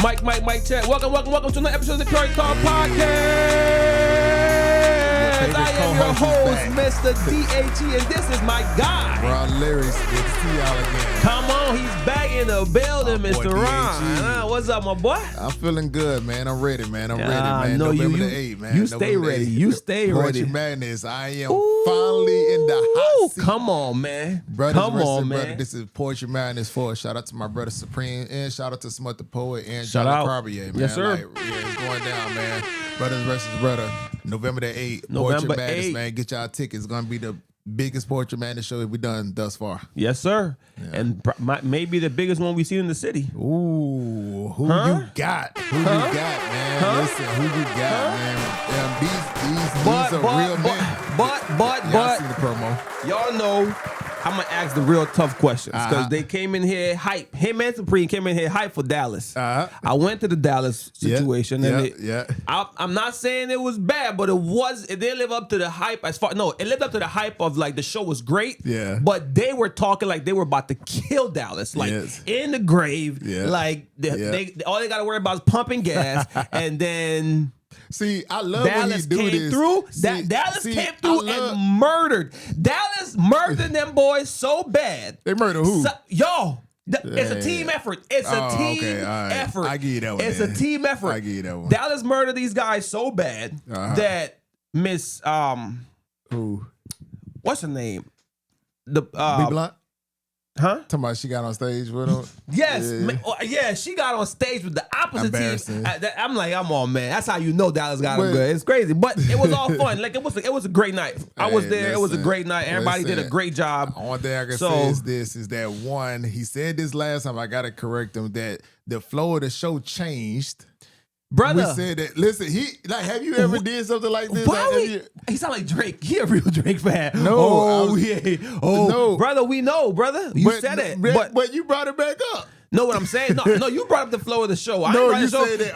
Mike, check. Welcome to another episode of the Curry Call Podcast. I am your host, Mr. DHE, and this is my guy. Ron Lyrics, good to see y'all again. Come on, he's back in the building, Mr. Ron. What's up, my boy? I'm feeling good, man. I'm ready, man. November the 8th, man. You stay ready. You stay ready. Poetry Madness. I am finally in the hot seat. Come on, man. Brother. This is Poetry Madness 4. Shout out to my brother Supreme, and shout out to Smut the Poet and Shout John out. Carbier, man. Yes, sir. It's going down, man. Brothers versus brother. November the 8th. November Poetry Madness, 8th. man. Get y'all tickets. It's going to be the biggest Poetry Madness show we've done thus far. Yes, sir. Yeah. And maybe the biggest one we've seen in the city. Ooh, who you got? Who you got, man? Listen, who you got, man? These are real men. Y'all see the promo. Y'all know I'm going to ask the real tough questions because they came in here hype. Him and Supreme came in here hype for Dallas. I went to the Dallas situation. I'm not saying it was bad, but it didn't live up to the hype it lived up to the hype of like the show was great. Yeah. But they were talking like they were about to kill Dallas. Like in the grave. Yeah. Like all they got to worry about is pumping gas and then... See, I love Dallas when he do this. Dallas came through and murdered. Dallas murdered them boys so bad. They murdered who? It's a team effort. It's a team effort. I give you that one. It's a team effort. I give you that one. Dallas murdered these guys so bad that Miss who? What's her name? The Big Blunt? Huh? Talking about she got on stage with him? Yes, she got on stage with the opposite team. I'm like, I'm all man. That's how you know Dallas got them good. It's crazy, but it was all fun. Like it was a great night. I was there. It was a great night. Everybody did a great job. Only thing I can say is that one. He said this last time. I gotta correct him that the flow of the show changed. Brother, we said that. Listen, have you ever did something like this? He sound like Drake. He a real Drake fan. No, no, brother. We know, brother. You said it, but you brought it back up. Know what I'm saying? No, you brought up the flow of the show. You said that.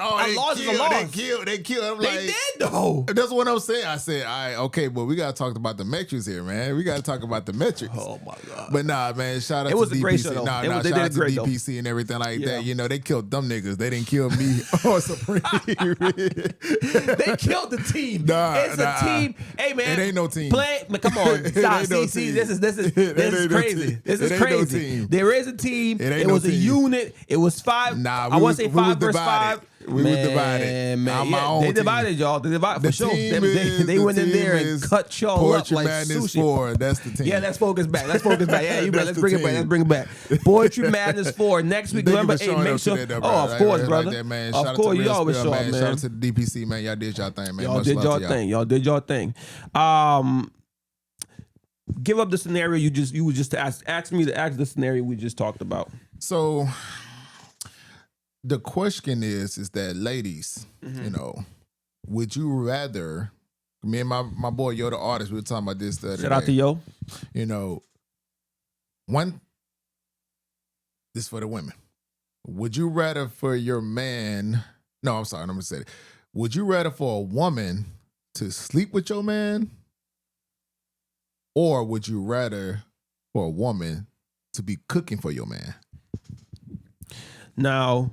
They killed. I'm they did though. That's what I'm saying. I said, okay, but we gotta talk about the metrics here, man. We gotta talk about the metrics. Oh my god. But nah, man. Shout out. It was to a great show. Though. Shout out to DPC and everything like that. You know, they killed them niggas. They didn't kill me or Supreme. They killed the team. It's a team. Hey man, it ain't no team. Come on, stop. See, this is crazy. This is crazy. There is a team. It was a unit. It was 5. I want to say 5 versus 5. We were divided. Man, they divided y'all. They divided for sure. They went in there and cut y'all up like Madness sushi. 4. That's the team. Yeah, let's focus back. Yeah, you better. Let's bring it back. Let's bring it back. Poetry Madness 4 next week. November 8th. Make sure. Of course, brother. Of course, you always show up, man. Shout out to the DPC, man. Y'all did y'all thing, man. Y'all did y'all thing. Give up the scenario you would just ask me to ask the scenario we just talked about. So the question is that ladies, you know, would you rather, me and my boy Yo the artist, we were talking about this the other day. Shout out to Yo. You know, this for the women. Would you rather for your man, no, I'm sorry, I'm going to say it. Would you rather for a woman to sleep with your man? Or would you rather for a woman to be cooking for your man? Now,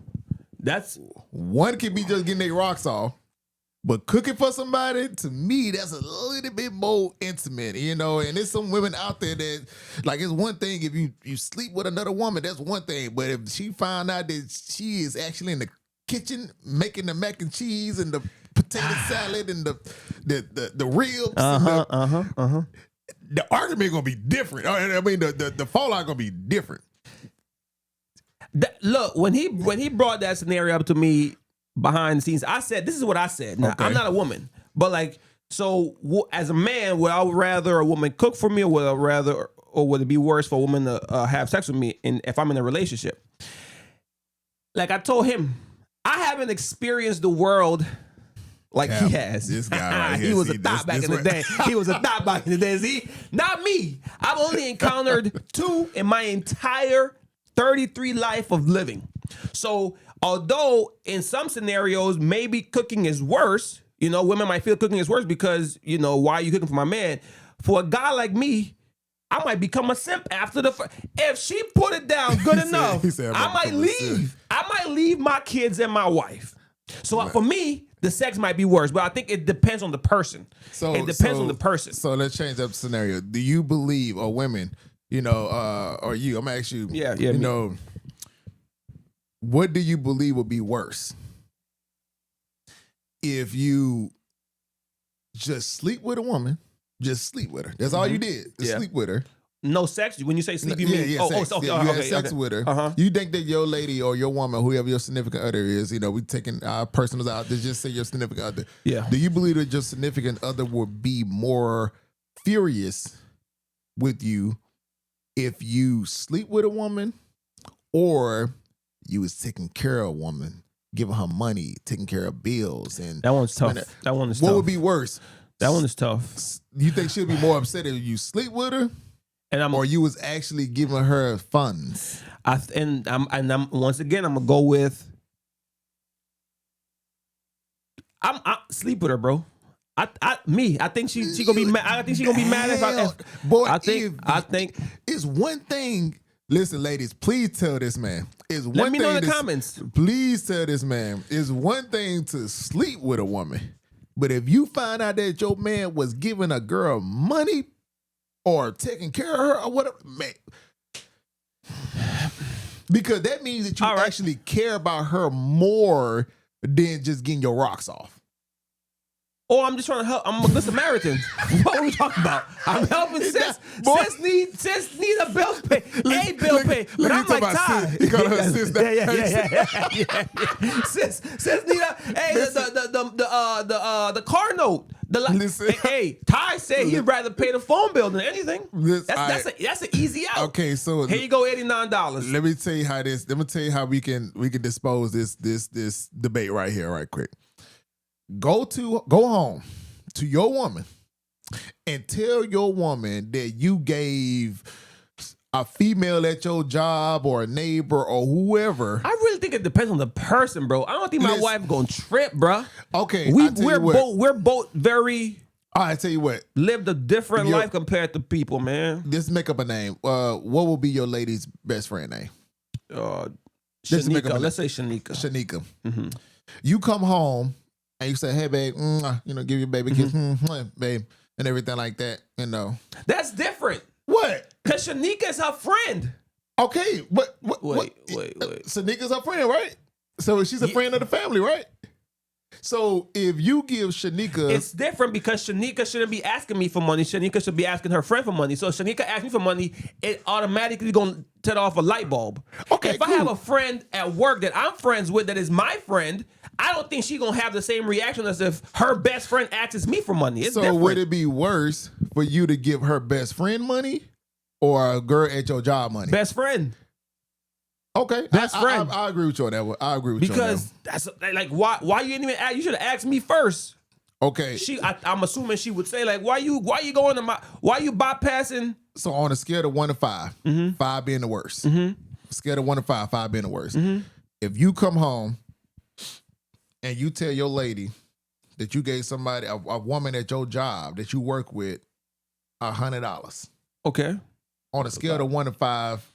that's... One could be just getting their rocks off, but cooking for somebody, to me, that's a little bit more intimate, you know? And there's some women out there that, like, it's one thing if you sleep with another woman, that's one thing. But if she found out that she is actually in the kitchen making the mac and cheese and the potato salad and the ribs, the argument gonna be different. I mean, the fallout gonna be different. Look, when he brought that scenario up to me behind the scenes, I said, this is what I said. Now, I'm not a woman, but like, so as a man, would I rather a woman cook for me, or would it be worse for a woman to have sex with me if I'm in a relationship? Like I told him, I haven't experienced the world like he has. This guy right here. He was a thought back in the day. He was a thought back in the day. See, not me. I've only encountered 2 in my entire 33 life of living. So although in some scenarios maybe cooking is worse, you know, women might feel cooking is worse because, you know, why are you cooking for my man? For a guy like me, I might become a simp after the. If she put it down good enough, he said, I might leave. I might leave my kids and my wife. So for me, the sex might be worse, but I think it depends on the person. It depends on the person. So let's change up the scenario. Do you believe, or women, or you? I'm gonna ask you. Yeah. You know, what do you believe would be worse? If you just sleep with a woman, just sleep with her. That's all you did. Just sleep with her. No sex. When you say sleep, you mean sex. Okay, you had sex with her. You think that your lady or your woman, whoever your significant other is, we taking our personals out to just say your significant other. Yeah. Do you believe that your significant other would be more furious with you if you sleep with a woman, or you was taking care of a woman, giving her money, taking care of bills, and that one's tough. That one is tough. What would be worse? That one is tough. You think she'll be more upset if you sleep with her, or you was actually giving her funds? I'm once again, I'm gonna go with. I sleep with her, bro. I think she gonna be mad. I think she gonna be mad I think it's one thing. Listen, ladies, please tell this man. Let me know in the comments. Please tell this man. It's one thing to sleep with a woman, but if you find out that your man was giving a girl money or taking care of her or whatever, man, because that means that you actually care about her more than just getting your rocks off. Oh, I'm just trying to help. I'm a good Samaritan. What are we talking about? I'm helping sis. Sis need a bill pay. Bill pay. But I'm like, Ty. He called her sis. Yeah. Sis need the car note. Hey, Ty said he'd rather pay the phone bill than anything. That's an easy out. Okay, so here you go, $89. Let me tell you how this. Let me tell you how we can dispose this debate right here, right quick. Go home to your woman and tell your woman that you gave a female at your job or a neighbor or whoever. I really think it depends on the person, bro. I don't think my wife gonna trip, bro. Okay, we're both very. I tell you what, lived a different life compared to people, man. Just make up a name. What will be your lady's best friend name? Shanika. Let's say Shanika. Shanika. Mm-hmm. You come home. And you say, hey, babe, give your baby kiss, babe, and everything like that, That's different. What? Because Shanika is her friend. Okay, wait. Shanika's her friend, right? So she's a friend of the family, right? So if you give Shanika... It's different because Shanika shouldn't be asking me for money. Shanika should be asking her friend for money. So if Shanika asks me for money, it automatically going to set off a light bulb. Okay, I have a friend at work that I'm friends with that is my friend, I don't think she's going to have the same reaction as if her best friend asks me for money. It's different. Would it be worse for you to give her best friend money or a girl at your job money? Best friend. Okay, best friend. I agree with you on that one. I agree with you on that one. Because that's like why you didn't even ask? You should have asked me first. Okay. I'm assuming she would say like why you going to why you bypassing? So on a scale of 1 to 5, 5 being the worst. Scale of 1 to 5, 5 being the worst. If you come home and you tell your lady that you gave somebody a woman at your job that you work with $100. Okay. On a scale of 1 to 5.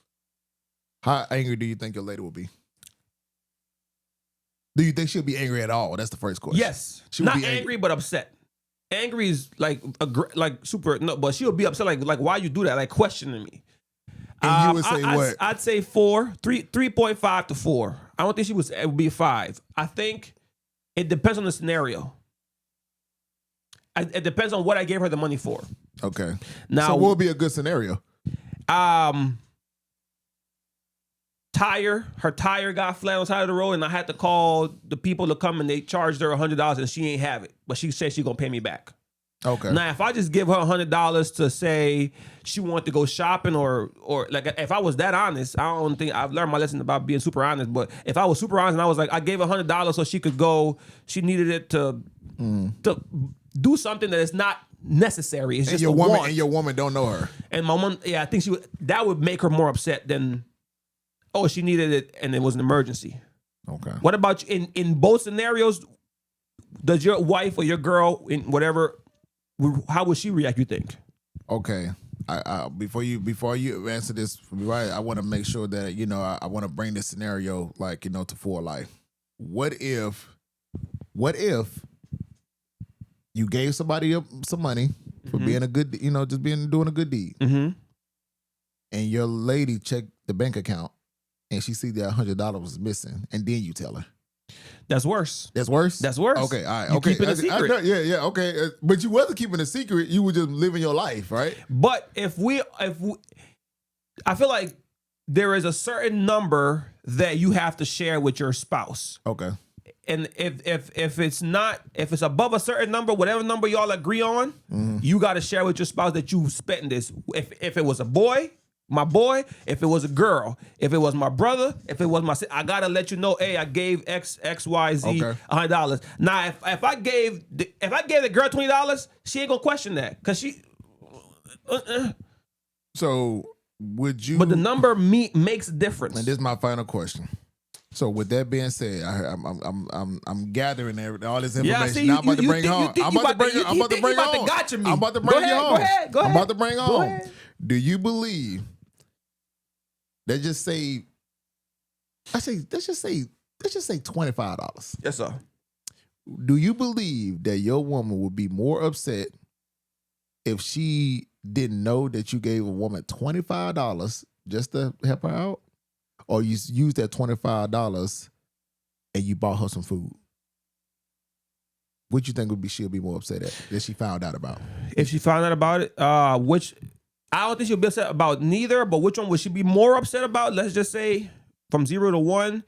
How angry do you think your lady will be? Do you think she'll be angry at all? That's the first question. Yes. Not angry, but upset. Angry is like super, no, but she'll be upset like why you do that? Like questioning me. And you would say what? I'd say 4, 3.5 to 4. I don't think it would be 5. I think it depends on the scenario. It depends on what I gave her the money for. Okay. Now, so what would be a good scenario? Her tire got flat on the side of the road, and I had to call the people to come, and they charged her $100, and she ain't have it, but she said she gonna pay me back. Okay. Now, if I just give her $100 to say she wanted to go shopping, or like if I was that honest, I don't think I've learned my lesson about being super honest. But if I was super honest and I was like, I gave her $100 so she could go, she needed it to do something that is not necessary. It's just a want. And your woman don't know her. And my mom, I think that would make her more upset than. Oh, she needed it, and it was an emergency. Okay. What about you? In both scenarios, does your wife or your girl, in whatever, how would she react, you think? Okay. before you answer this, right? I want to make sure that I want to bring this scenario to full life. What if you gave somebody some money for being a good, doing a good deed, and your lady checked the bank account and she see that $100 was missing, and then you tell her? That's worse. That's worse? That's worse. Okay, all right. You Okay. keep it a secret. Yeah, okay. But you wasn't keeping a secret. You were just living your life, right? But if we I feel like there is a certain number that you have to share with your spouse. Okay. And if it's above a certain number, whatever number y'all agree on, you got to share with your spouse that you spent this. If it was a boy, my boy, if it was a girl, if it was my brother, if it was my sister, I gotta let you know, hey, I gave XYZ $100. Now, if I gave the girl $20, she ain't gonna question that because she. So would you? But the number makes a difference. And this is my final question. So with that being said, I'm gathering all this information. Yeah, see, now I'm about to bring home. I'm about to bring home. I'm about to bring you home. Go ahead. I'm about to bring home. Do you believe? Let's just say $25. Yes, sir. Do you believe that your woman would be more upset if she didn't know that you gave a woman $25 just to help her out, or you used that $25 and you bought her some food? What you think she'll be more upset at that she found out about? If she found out about it, I don't think she'll be upset about neither, but which one would she be more upset about? Let's just say from 0 to 1.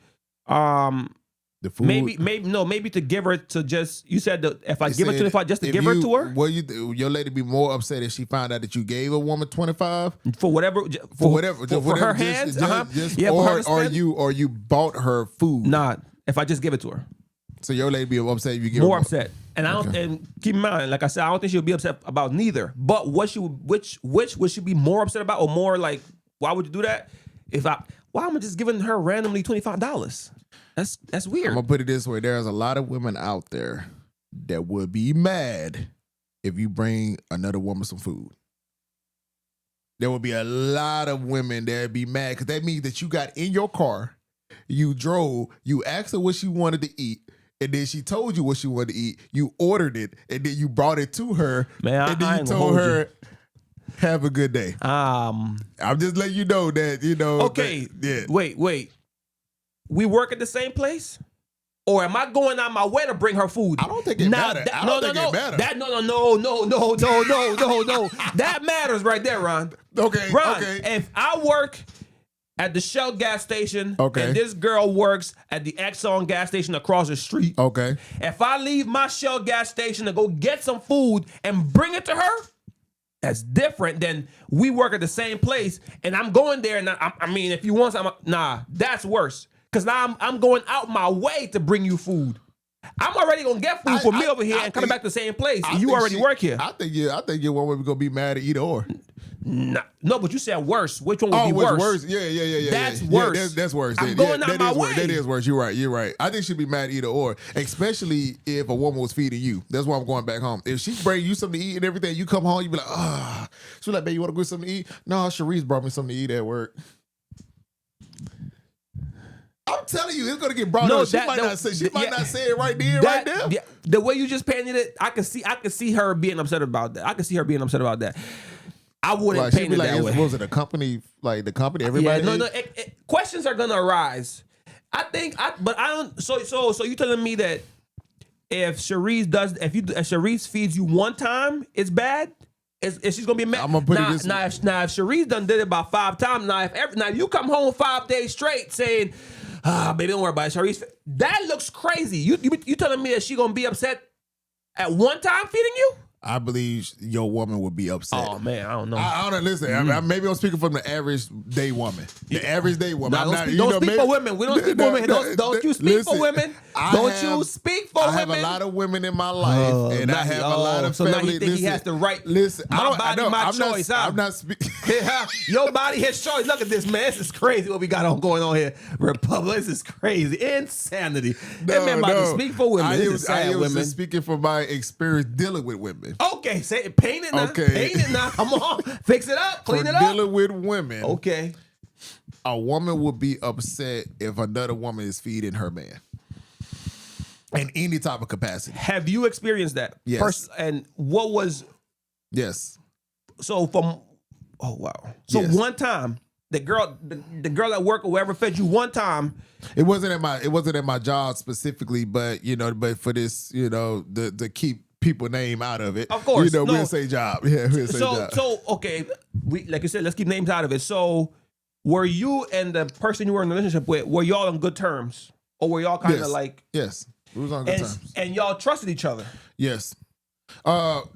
The food. Maybe to give her to just, you said that if I give her 25 just to give her to her? Well, your lady be more upset if she found out that you gave a woman 25 for whatever for her hands, or you bought her food. Nah, if I just give it to her. So your lady be upset if you give more her upset. And I don't. And keep in mind, like I said, I don't think she'll be upset about neither. But which would she be more upset about, or more like, why would you do that? Why am I just giving her randomly $25? That's weird. I'm gonna put it this way: there's a lot of women out there that would be mad if you bring another woman some food. There would be a lot of women that would be mad because that means that you got in your car, you drove, you asked her what she wanted to eat. And then she told you what she wanted to eat. You ordered it, and then you brought it to her. Man, and then you told her, "Have a good day." I'm just letting you know that Okay. Yeah. Wait. We work at the same place, or am I going out my way to bring her food? I don't think it matters. I don't think it matters. No. That matters right there, Ron. Okay. Ron, Okay. if I work at the Shell gas station, okay, and this girl works at the Exxon gas station across the street, okay, if I leave my Shell gas station to go get some food and bring it to her, that's different than we work at the same place and I'm going there and I mean, if you want something, that's worse. Because now I'm going out my way to bring you food. I'm already gonna get food for me over here and coming back to the same place. And you already work here. I think your woman gonna be mad at either or. Nah, no, but you said worse. Which one would be worse? Yeah. That's worse. Yeah, that's worse. I'm going out my way. That is worse. You're right. I think she'd be mad either or, especially if a woman was feeding you. That's why I'm going back home. If she bring you something to eat and everything, you come home, you be like, she's like, babe, you want to go get something to eat? No, Sharice brought me something to eat at work. I'm telling you, it's gonna get brought up. She might not say it right there, right there. Yeah, the way you just painted it, I can see her being upset about that. I wouldn't paint it that way. Was it a company? Like the company, everybody? Yeah, no. Questions are gonna arise. But I don't. So you telling me that if Sharice feeds you one time, it's bad? Is she's gonna be mad? I'm gonna put it this now, if Sharice done did it about 5 times, now if you come home 5 days straight saying, baby, don't worry about it, Sharice, that looks crazy. You telling me that she gonna be upset at one time feeding you? I believe your woman would be upset. Oh man, I don't know. I don't listen. Mm-hmm. Maybe I'm speaking from the average day woman. The average day woman. Don't speak for women. We don't speak for women. Don't you speak for women. Don't you speak for more I have women? a lot of women in my life, and I have a lot of so family. now he think he has the right. Listen, My body, my choice. I'm not speaking. Your body, his choice. Look at this, man. This is crazy what we got going on here. Republic, this is crazy. Insanity. That man about to speak for women. I was just speaking from my experience dealing with women. Okay, say it. Paint it now. Okay. Paint it now. Come on. Fix it up. Clean it up. Dealing with women. Okay. A woman would be upset if another woman is feeding her man. In any type of capacity. Have you experienced that? Yes. And what was... Yes. So from... Oh, wow. So Yes. one time, the girl at work or whoever fed you one time... It wasn't at my job specifically, but but for this, to keep people name out of it. Of course. We'll say job. Yeah, we'll say job. So okay, like you said, let's keep names out of it. So were you and the person you were in a relationship with, were y'all on good terms? Or were y'all kind of like... Yes. We was on good terms. And y'all trusted each other? Yes. Okay.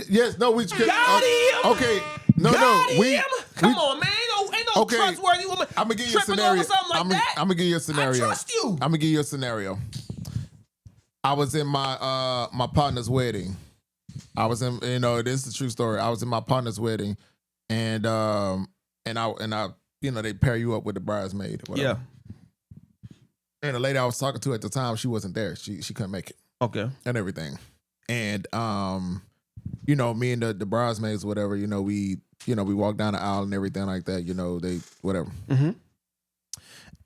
Yes. No. We. Got him. Okay. No. Come on, man. Ain't no trustworthy woman. I'm gonna give you a scenario. I'm gonna give you a scenario. I trust you. I'm gonna give you a scenario. I was in my my partner's wedding. I was in. This is a true story. I was in my partner's wedding, and I they pair you up with the bridesmaid. Or whatever. Yeah. And the lady I was talking to at the time, she wasn't there. She couldn't make it. Okay. And everything. And me and the bridesmaids, whatever, we walked down the aisle and everything like that, they whatever. Mm-hmm.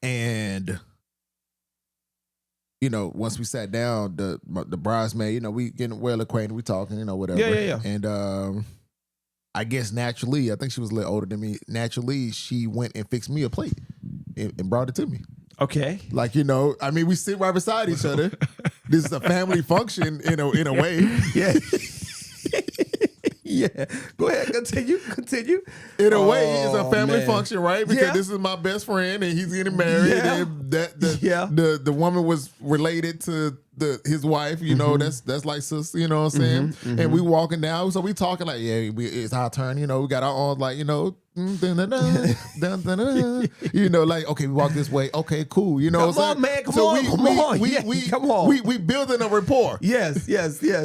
And once we sat down, the bridesmaid, we getting well acquainted, we talking, whatever. Yeah. And I guess naturally, I think she was a little older than me. Naturally, she went and fixed me a plate and brought it to me. Okay. Like, we sit right beside each other. This is a family function in a way. Yeah. Yeah. Go ahead. Continue. In a way, it's a family man. function, right? Because this is my best friend and he's getting married. Yeah. And the woman was related to his wife, that's like sister, you know what I'm saying? Mm-hmm. And we walking down, so we talking like, it's our turn, we got our own like, like, okay, we walk this way, okay, cool, Come on, man, come on. We building a rapport. Yes.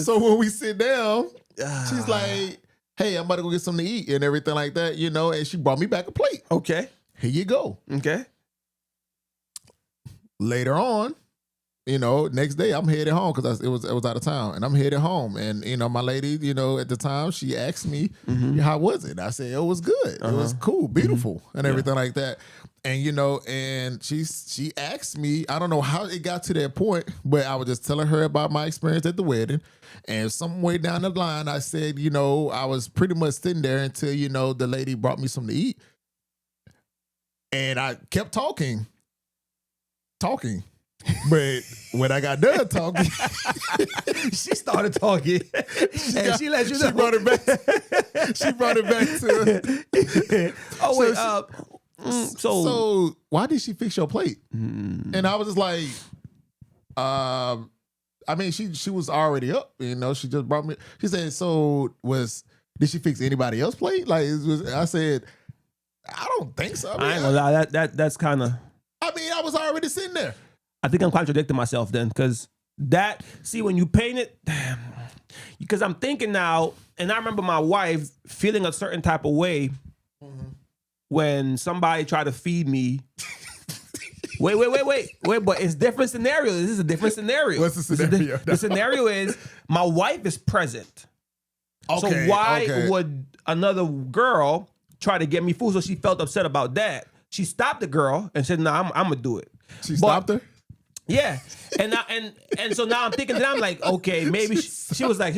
So when we sit down, she's like, hey, I'm about to go get something to eat and everything like that, and she brought me back a plate. Okay. Here you go. Okay. Later on, next day I'm headed home because it was out of town, and I'm headed home. And my lady, at the time, she asked me, how was it? I said it was good. It was cool, beautiful, and everything like that. And and she asked me, I don't know how it got to that point, but I was just telling her about my experience at the wedding. And some way down the line, I said, I was pretty much sitting there until the lady brought me something to eat, and I kept talking. But when I got done talking, she started talking, and she let you know. She brought it back. She brought it back to. Oh wait, so why did she fix your plate? And I was just like, she was already up. She just brought me. She said, did she fix anybody else's plate? Like I said, I don't think so. I ain't gonna lie. That's kind of. I was already sitting there. I think I'm contradicting myself then, because when you paint it, because I'm thinking now, and I remember my wife feeling a certain type of way when somebody tried to feed me. Wait, but it's different scenario. This is a different scenario. What's the scenario? The scenario is my wife is present. Okay, so why would another girl try to get me food? So she felt upset about that. She stopped the girl and said, "No, I'm gonna do it." She stopped her? Yeah, and so now I'm thinking that I'm like, okay, maybe she was like,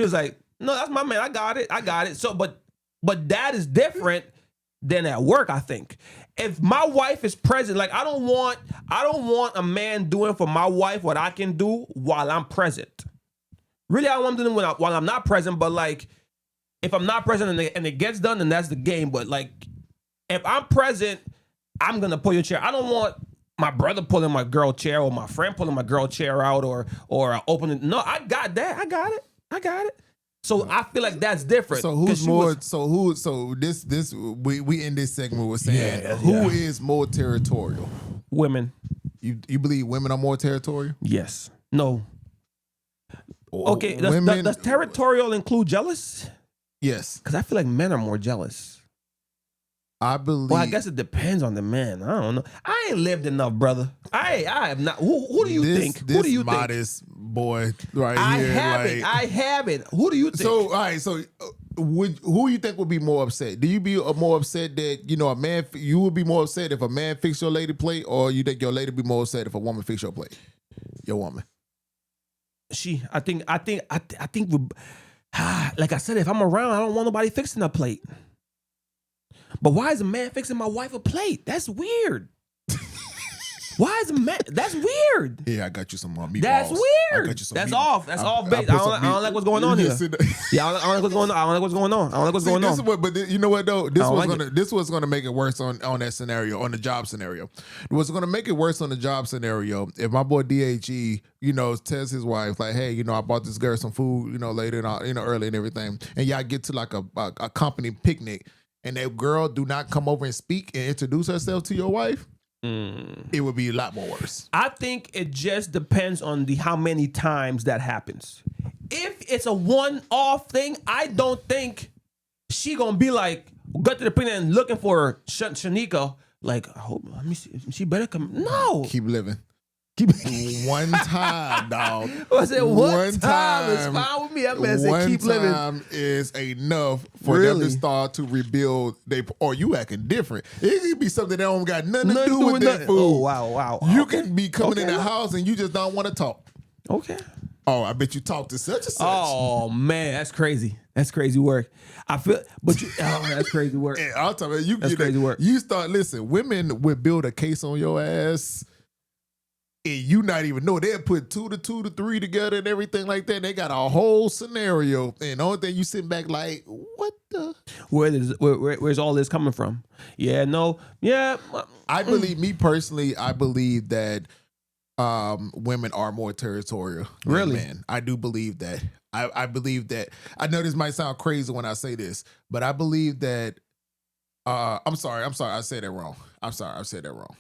no, that's my man. I got it. So, but that is different than at work. I think if my wife is present, like I don't want a man doing for my wife what I can do while I'm present. Really, I don't want to do it while I'm not present. But like, if I'm not present and it gets done, then that's the game. But like, if I'm present, I'm gonna pull your chair. I don't want my brother pulling my girl chair or my friend pulling my girl chair out or opening. No, I got that. I got it. So I feel like that's different. So who's more? We in this segment was saying who is more territorial? Women. You believe women are more territorial? Yes. No. Or Okay. women, Does territorial include jealous? yes, Because I feel like men are more jealous. I believe. Well, I guess it depends on the man. I don't know. I ain't lived enough, brother. I have not. Who do you think? This Who do you think? modest boy right I here. haven't. like, I haven't. Who do you think? So, all right. So, who you think would be more upset? Do you be more upset that a man? You would be more upset if a man fix your lady plate, or you think your lady be more upset if a woman fix your plate? Your woman. I think. Like I said, if I'm around, I don't want nobody fixing a plate. But why is a man fixing my wife a plate? That's weird. Why is a man? That's weird. Yeah, I got you some meatballs. That's I weird. got you some That's meat- off. That's off base. put I some don't like what's going on You here. just sit Yeah, I don't like what's going on. I don't like what's going on. I don't like what's See, going this is on. what, but you know what though? This don't was like gonna make it worse on that scenario, on the job scenario. What's gonna make it worse on the job scenario if my boy DHE, tells his wife like, hey, I bought this girl some food, later, early and everything, and y'all get to like a company picnic, and that girl do not come over and speak and introduce herself to your wife. It would be a lot more worse. I think it just depends on how many times that happens. If it's a one-off thing, I don't think she gonna be like, go to the picnic and looking for Shanika. Like, let me see. She better come. No. Keep living. Keep One time, dog. I said one time time is fine with me. That man said One keep living. time is enough for them Really? to start to rebuild. Or you acting different. It could be something that don't got nothing to do with that nothing. food. Oh wow. You Okay. can be coming in Okay. the house and you just don't want to talk. Okay. Oh, I bet you talk to such and such. Oh man, that's crazy. That's crazy work. I feel, but that's crazy work. And I'll tell you, That's crazy work. You start listen. Women would build a case on your ass. And you not even know they'll put 2 to 2 to 3 together and everything like that. They got a whole scenario, and the only thing you sitting back like, what the? Where's all this coming from? Yeah, no, yeah. I believe, me personally, I believe that women are more territorial than Really? men. I do believe that. I believe that. I know this might sound crazy when I say this, but I believe that. I'm sorry. I said that wrong. I said that wrong.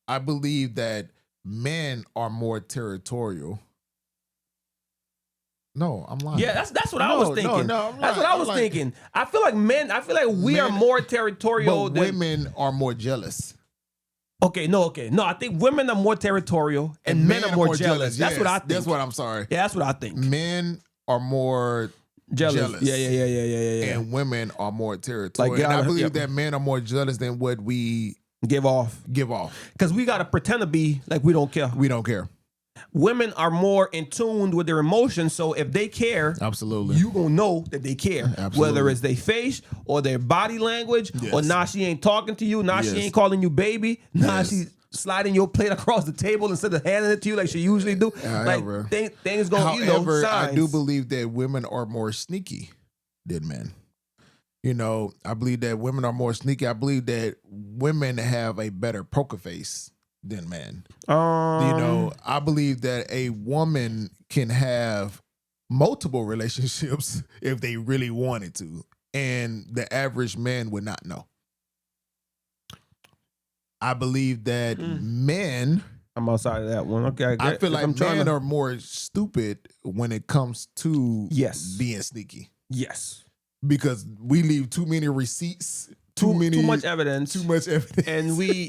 I believe that men are more territorial. No, I'm lying. Yeah, that's what I was thinking. No, I'm that's lying. what I was I'm thinking. I feel like we are Men- more territorial But than women are more jealous. Okay. No, I think women are more territorial and men are more jealous. That's what I think. That's what I'm sorry. Yeah, that's what I think. Men are more jealous. Yeah. And women are more territorial. Like, and I yeah, believe yeah. that men are more jealous than what we Give off. give off. Because we got to pretend to be like we don't care. We don't care. Women are more in tune with their emotions. So if they care, Absolutely. you gonna know that they care. Absolutely. Whether it's their face or their body language, or Yes. now she ain't talking to you, now she Yes. ain't calling you baby, now Yes. she's sliding your plate across the table instead of handing it to you like she usually do. However- Like things going, However, signs. I do believe that women are more sneaky than men. I believe that women are more sneaky. I believe that women have a better poker face than men. I believe that a woman can have multiple relationships if they really wanted to, and the average man would not know. I believe that men, I'm outside of that one. Okay, I feel like men to. are more stupid when it comes to Yes. being sneaky, Yes. because we leave too many receipts, too much evidence. And we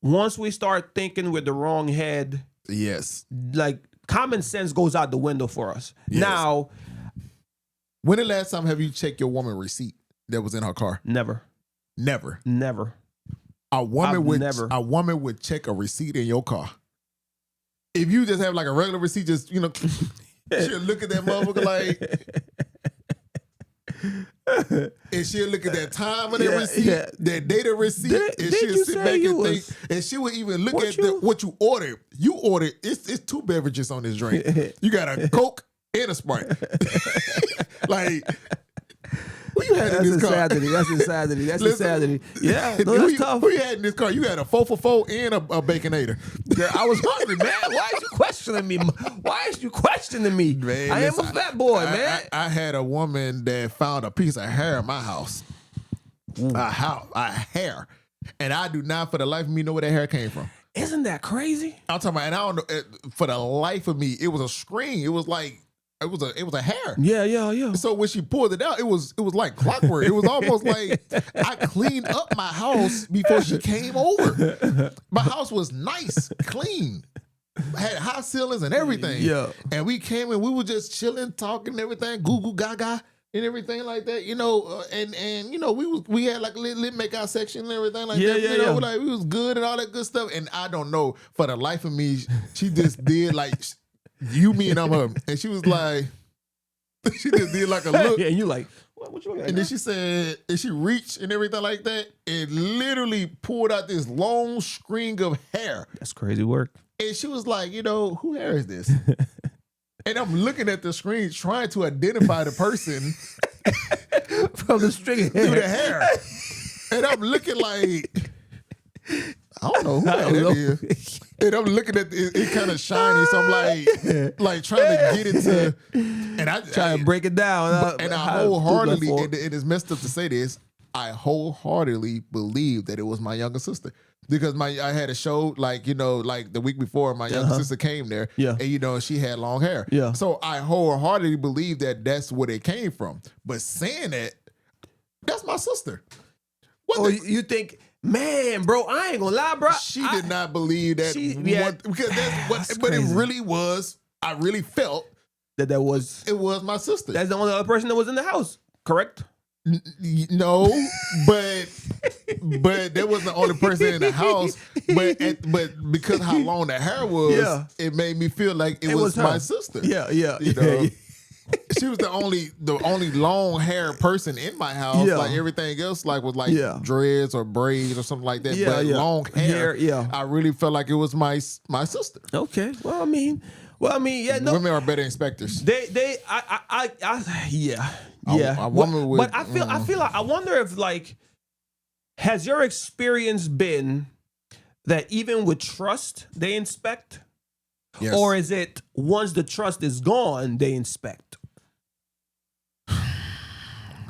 once we start thinking with the wrong head, Yes. like common sense goes out the window for us. Yes. Now, When the last time have you checked your woman receipt that was in her car? never. Never. I've never. A woman would check a receipt in your car. If you just have like a regular receipt, just she'll look at that motherfucker like, and she'll look at that time of that receipt, that data receipt, and Did she'll you sit say back you and think, was- and she will even look What at you- what you ordered. You ordered it's 2 beverages on this drink. You got a Coke and a Sprite. Like, what you had in this car? That's insanity. That's Listen, insanity. Yeah, no, who that's you, tough. Who you had in this car? You had a 4 for 4 and a Baconator. Girl, I was hungry, man. Why is you questioning me? Why is you questioning me? Man, I am a listen, fat boy, man. I had a woman that found a piece of hair in my house. A hair. And I do not for the life of me know where that hair came from. Isn't that crazy? I'm talking about, and I don't know. For the life of me, it was a screen. It was like it was a hair. Yeah. So when she pulled it out, it was like clockwork. It was almost like I cleaned up my house before she came over. My house was nice, clean, had high ceilings and everything. Yeah. And we came and we were just chilling, talking, and everything, goo goo gaga and everything like that. And you know we had like a little makeout section and everything like that. You know, like we was good and all that good stuff. And I don't know, for the life of me, she just did like. You, me, and I'm her. And she was like, she just did like a look. Yeah, and you like, what you looking at? And then she said, and she reached and everything like that, and literally pulled out this long string of hair. That's crazy work. And she was like, who hair is this? And I'm looking at the screen trying to identify the person from the string of hair. through the hair. And I'm looking like, I don't know who that is. And I'm looking at it kind of shiny, so I'm like trying to get into, and I try to break it down. And I wholeheartedly, and it is messed up to say this, I wholeheartedly believe that it was my younger sister. Because I had a show like the week before my younger sister came there, and she had long hair, So I wholeheartedly believe that that's where it came from. But saying that, that's my sister. You think? Man, bro, I ain't gonna lie, bro. She did not believe that because that's but it really was. I really felt that it was my sister. That's the only other person that was in the house, correct? No, but that wasn't the only person in the house. But because how long the hair was, it made me feel like it was my sister. Yeah. She was the only long hair person in my house. Like everything else, was dreads or braids or something like that. But long hair, I really felt like it was my sister. Okay. Well, I mean, No. Women are better inspectors. A woman would. But I feel like I wonder if has your experience been that even with trust they inspect? Yes. Or is it once the trust is gone, they inspect?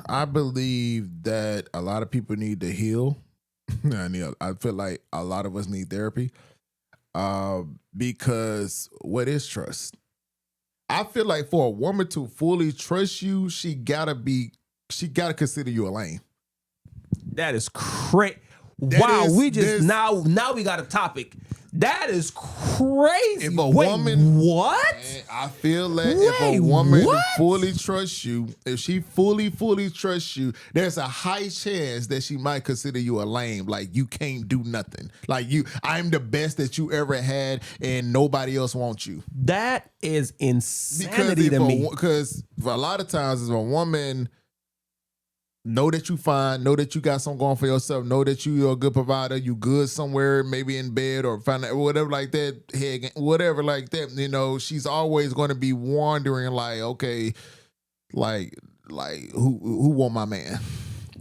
I believe that a lot of people need to heal. I feel like a lot of us need therapy because what is trust? I feel like for a woman to fully trust you, she gotta consider you a lame. That is crazy. Wow, now we got a topic. That is crazy. If a woman, what? I feel like if a woman fully trusts you, if she fully trusts you, there's a high chance that she might consider you a lame. Like you can't do nothing. Like I'm the best that you ever had, and nobody else wants you. That is insanity to me. Because for a lot of times, as a woman. Know that you fine, know that you got something going for yourself, know that you're a good provider, you good somewhere, maybe in bed or whatever like that, whatever like that. She's always going to be wondering like, okay, like who want my man?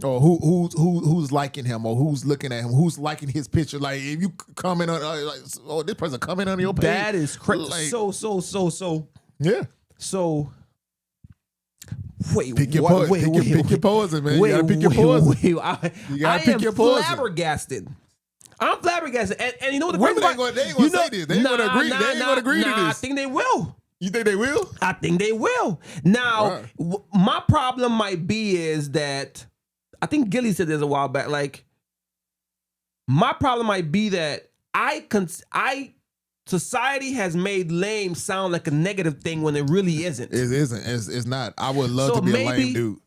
Or who's liking him, or who's looking at him, who's liking his picture. Like if you comment on this person comment on your page. That is crazy. Like, so yeah. So wait, pick your poison, man. You gotta pick your poison. You gotta pick your poison. Flabbergasted. I'm flabbergasted. And you know what the women crazy they ain't gonna say this. They ain't gonna agree. They ain't gonna agree to this. I think they will. You think they will? I think they will. Now, my problem might be is that I think Gilly said this a while back. Like, my problem might be that society has made lame sound like a negative thing when it really isn't. It isn't. It's not. I would love to be a lame dude.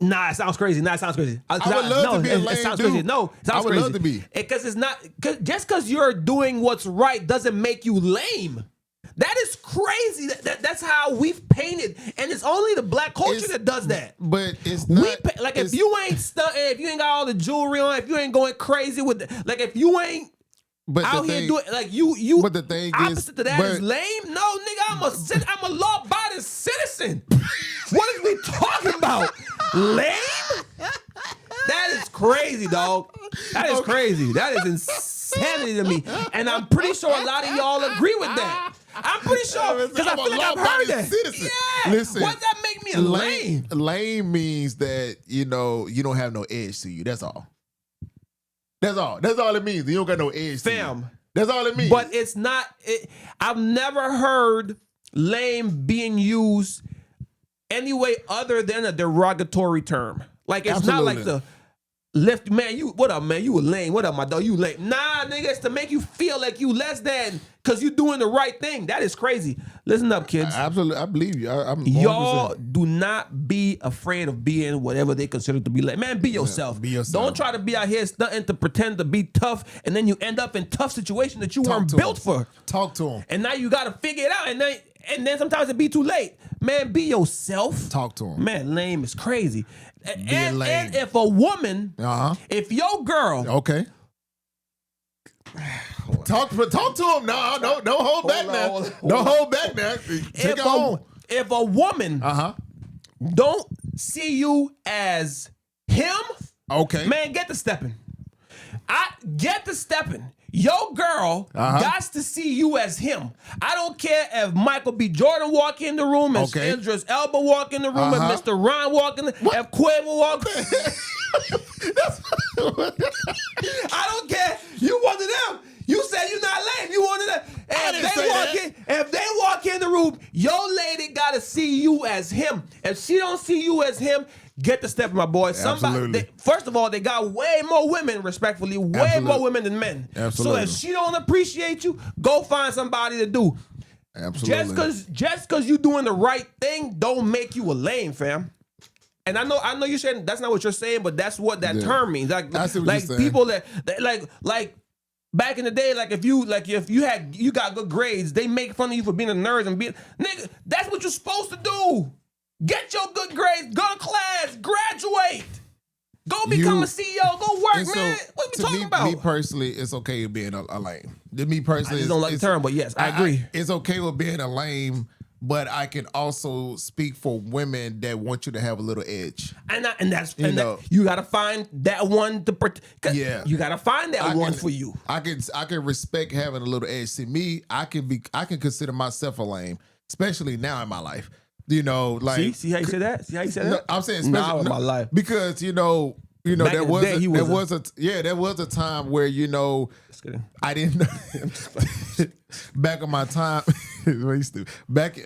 Nah, it sounds crazy. I would love to be a lame it sounds dude. crazy. No, it sounds crazy. I would love to be. Because it's not, just because you're doing what's right doesn't make you lame. That is crazy. That's how we've painted, and it's only the black culture that does that. But it's not if you ain't if you ain't got all the jewelry on, if you ain't going crazy with if you ain't out here doing you. But the thing opposite to that is lame. No, nigga, I'm a law-abiding citizen. What is we talking about? Lame? That is crazy, dog. That is crazy. That is insanity to me, and I'm pretty sure a lot of y'all agree with that. I'm pretty sure because I feel like I've heard that. Citizen. Yeah. Listen, what does that make me a lame? Lame means that you don't have no edge to you. That's all. That's all. That's all it means. You don't got no edge. Fam. That's all it means. But it's not. I've never heard lame being used any way other than a derogatory term. Like it's not like the lift, man. You what up, man? You a lame. What up, my dog? You lame. Nah, nigga. It's to make you feel like you less than because you doing the right thing. That is crazy. Listen up, kids. Absolutely, I believe you. I'm Y'all do not be afraid of being whatever they consider to be lame. Man, be yourself. Be yourself. Don't try to be out here stunting to pretend to be tough, and then you end up in tough situations that you weren't built for. Talk to them. And now you got to figure it out, and then sometimes it be too late. Man, be yourself. Talk to them. Man, lame is crazy. And lame. if a woman, if your girl, okay. Talk to him. No, don't hold back now. Don't hold back now. Take it home. If a woman don't see you as him, okay, man, get to stepping. Get to stepping. Your girl got to see you as him. I don't care if Michael B. Jordan walk in the room, if Idris Elba walk in the room, if Mr. Ryan walk in the room, if Quavo walk I don't care. You one of them. You said you're not lame. You one of them. If they walk in the room, your lady got to see you as him. If she don't see you as him, get the step, my boy. First of all, they got way more women, respectfully, way more women than men. Absolutely. So if she don't appreciate you, go find somebody to do. Absolutely. Just cause you doing the right thing, don't make you a lame, fam. And I know you're saying that's not what you're saying, but that's what that term means. Like people that like back in the day, if you got good grades, they make fun of you for being a nerd and being nigga. That's what you're supposed to do. Get your good grades, go to class, graduate, go become a CEO, go work, man. What are we talking about? Me personally, it's okay with being a lame. To me personally, I just don't like the term, but yes, I agree. It's okay with being a lame, but I can also speak for women that want you to have a little edge. And you gotta find that one to protect. Yeah, you gotta find that one for you. I can respect having a little edge. See, me, I can consider myself a lame, especially now in my life. See how you say that? See how you said that? I'm saying now in my life because there was a time where I didn't know. Back in my time, back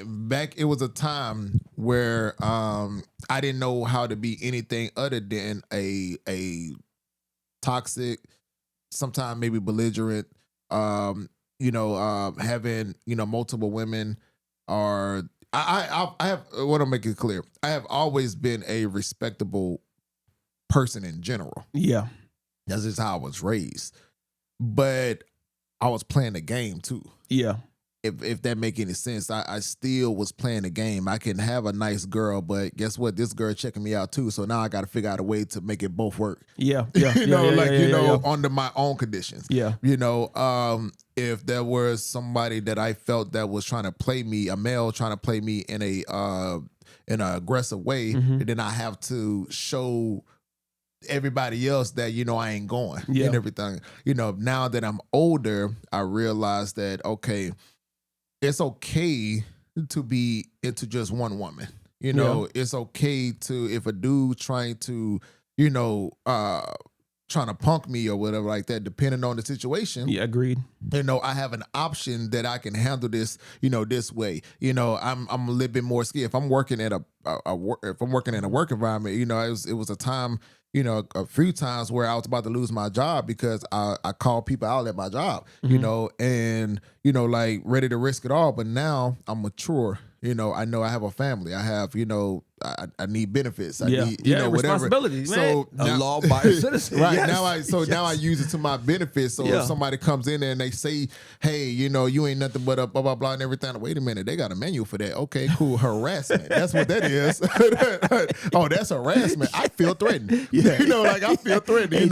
it was a time where I didn't know how to be anything other than a toxic, sometimes maybe belligerent, having multiple women or. I want to make it clear. I have always been a respectable person in general. Yeah. That's just how I was raised. But I was playing the game too. Yeah. If that make any sense, I still was playing the game. I can have a nice girl, but guess what? This girl checking me out too. So now I got to figure out a way to make it both work. Yeah. Under my own conditions. Yeah. If there was somebody that I felt that was trying to play me, a male trying to play me in an aggressive way, then I have to show everybody else that I ain't going and everything. Now that I'm older, I realize that it's okay to be into just one woman. It's okay to, if a dude trying to trying to punk me or whatever like that, depending on the situation. Yeah, agreed. I have an option that I can handle this, this way. I'm a little bit more scared. If I'm working at if I'm working in a work environment, it was a time, a few times where I was about to lose my job because I called people out at my job, and ready to risk it all. But now I'm mature. I know I have a family. I have, I need benefits. I need, whatever. Responsibilities, man. So a law-abiding citizen. Right. Yes. Now I use it to my benefit. So if somebody comes in there and they say, hey, you ain't nothing but a blah, blah, blah, and everything. Wait a minute. They got a manual for that. Okay, cool. Harassment. That's what that is. Oh, that's harassment. I feel threatened. Yeah. I feel threatened.